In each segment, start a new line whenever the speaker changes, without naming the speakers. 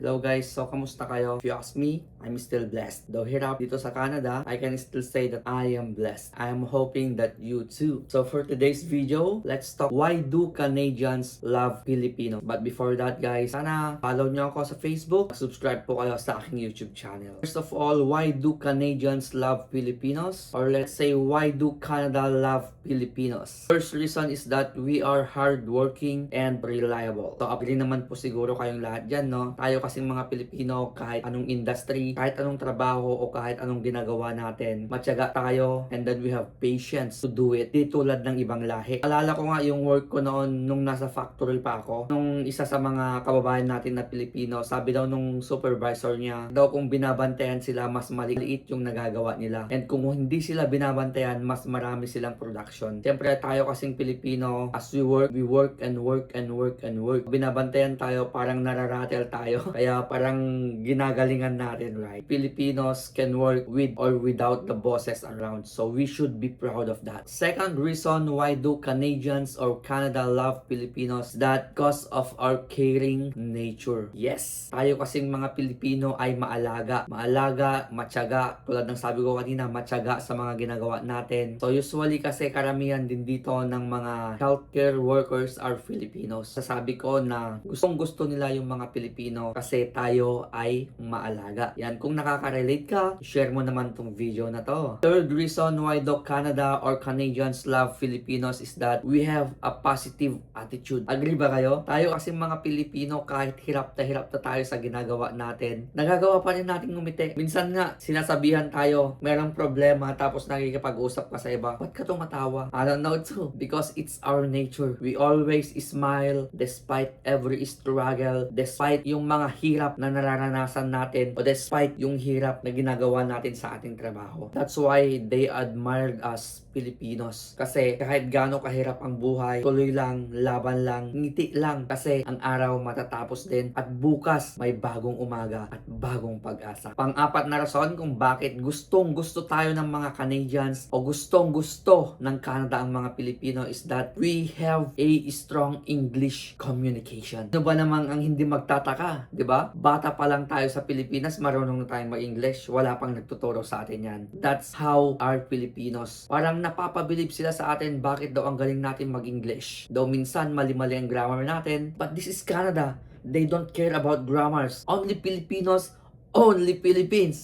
Hello guys, so kamusta kayo? If you ask me, I'm still blessed. Though hirap dito sa Canada, I can still say that I am blessed. I am hoping that you too. So for today's video, let's talk why do Canadians love Filipino? But before that guys, sana follow nyo ako sa Facebook, subscribe po kayo sa aking YouTube channel. First of all, why do Canadians love Filipinos? Or let's say, why do Canada love Filipinos? First reason is that we are hardworking and reliable. So agree naman po siguro kayong lahat dyan, no? Tayo kasing mga Pilipino, kahit anong industry, kahit anong trabaho o kahit anong ginagawa natin, matyaga tayo and then we have patience to do it. Di tulad ng ibang lahi. Alala ko nga yung work ko noon nung nasa factory pa ako. Nung isa sa mga kababayan natin na Pilipino, sabi daw nung supervisor niya, daw kung binabantayan sila, mas maliit yung nagagawa nila. And kung hindi sila binabantayan, mas marami silang production. Siyempre tayo kasing Pilipino, as we work and work and work and work. Binabantayan tayo, parang nararatel tayo. Kaya parang ginagalingan natin, right? Filipinos can work with or without the bosses around. So we should be proud of that. Second reason why do Canadians or Canada love Filipinos, that because of our caring nature. Yes, tayo kasing mga Pilipino ay maalaga, matyaga, tulad ng sabi ko kanina, matyaga sa mga ginagawa natin. So usually kasi karamihan din dito ng mga healthcare workers are Filipinos. Sasabi ko na gustong gusto nila yung mga Pilipino kasi tayo ay maalaga. Yan, kung nakaka-relate ka, share mo naman tong video na to. Third reason why do Canada or Canadians love Filipinos is that we have a positive attitude. Agree ba kayo? Tayo kasi mga Pilipino, kahit hirap na tayo sa ginagawa natin, nagagawa pa rin natin ngumiti. Minsan nga, sinasabihan tayo, merong problema, tapos nakikipag-usap ka sa iba. Ba't ka tumatawa? I don't know too. Because it's our nature. We always smile despite every struggle, despite yung mga hirap na nararanasan natin, o despite yung hirap na ginagawa natin sa ating trabaho. That's why they admired us Filipinos. Kasi kahit gaano kahirap ang buhay, tuloy lang, laban lang, ngiti lang. Kasi ang araw matatapos din at bukas may bagong umaga at bagong pag-asa. Pang-apat na rason kung bakit gustong gusto tayo ng mga Canadians o gustong gusto ng Canada ang mga Pilipino is that we have a strong English communication. Ano ba namang ang hindi magtataka, di ba? Bata pa lang tayo sa Pilipinas, marunong na tayong mag-English. Wala pang nagtuturo sa atin yan. That's how our Filipinos. Parang napapabilib sila sa atin bakit daw ang galing natin mag-English. Though minsan mali-mali ang grammar natin. But this is Canada. They don't care about grammars. Only Philippines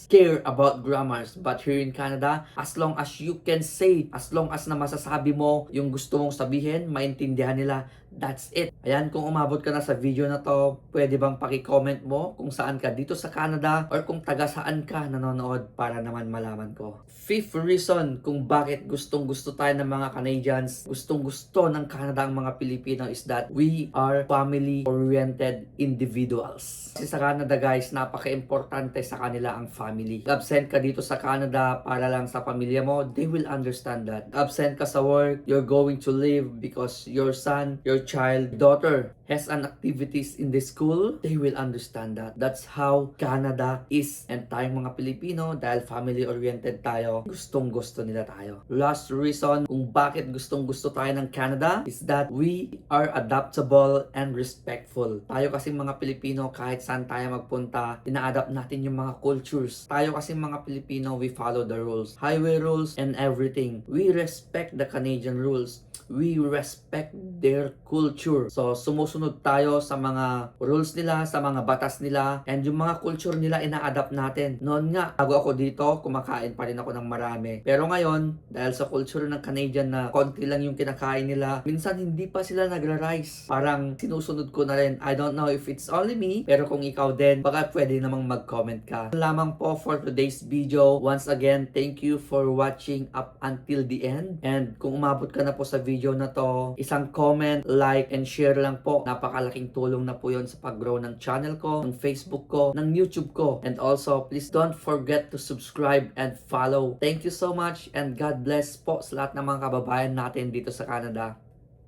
care about grammars. But here in Canada, as long as you can say, as long as na masasabi mo yung gusto mong sabihin, maintindihan nila, that's it. Ayan, kung umabot ka na sa video na to, pwede bang paki-comment mo kung saan ka dito sa Canada or kung taga saan ka nanonood para naman malaman ko. Fifth reason kung bakit gustong-gusto tayo ng mga Canadians, gustong-gusto ng Canada ang mga Pilipino is that we are family-oriented individuals. Kasi sa Canada guys, napaka-importante sa kanila ang family. Absent ka dito sa Canada para lang sa pamilya mo, they will understand that. Absent ka sa work, you're going to leave because your son, your child, daughter has an activities in the school, they will understand that. That's how Canada is. And tayong mga Pilipino, dahil family-oriented tayo, gustong-gusto nila tayo. Last reason kung bakit gustong-gusto tayo ng Canada is that we are adaptable and respectful. Tayo kasing mga Pilipino, kahit saan tayo magpunta, ina-adapt natin yung mga cultures. Tayo kasing mga Pilipino, we follow the rules. Highway rules and everything. We respect the Canadian rules. We respect their culture. So, sumusunod tayo sa mga rules nila, sa mga batas nila, and yung mga culture nila, ina-adapt natin. Noon nga, bago ako dito, kumakain pa rin ako ng marami. Pero ngayon, dahil sa culture ng Canadian na konti lang yung kinakain nila, minsan hindi pa sila nagra-rice. Parang sinusunod ko na rin. I don't know if it's only me, pero kung ikaw din, baka pwede namang mag-comment ka. Lamang po for today's video. Once again, thank you for watching up until the end. And kung umabot ka na po sa video na to, isang comment, like, and share lang po. Napakalaking tulong na po yon sa pag-grow ng channel ko, ng Facebook ko, ng YouTube ko. And also, please don't forget to subscribe and follow. Thank you so much and God bless po sa lahat ng mga kababayan natin dito sa Canada.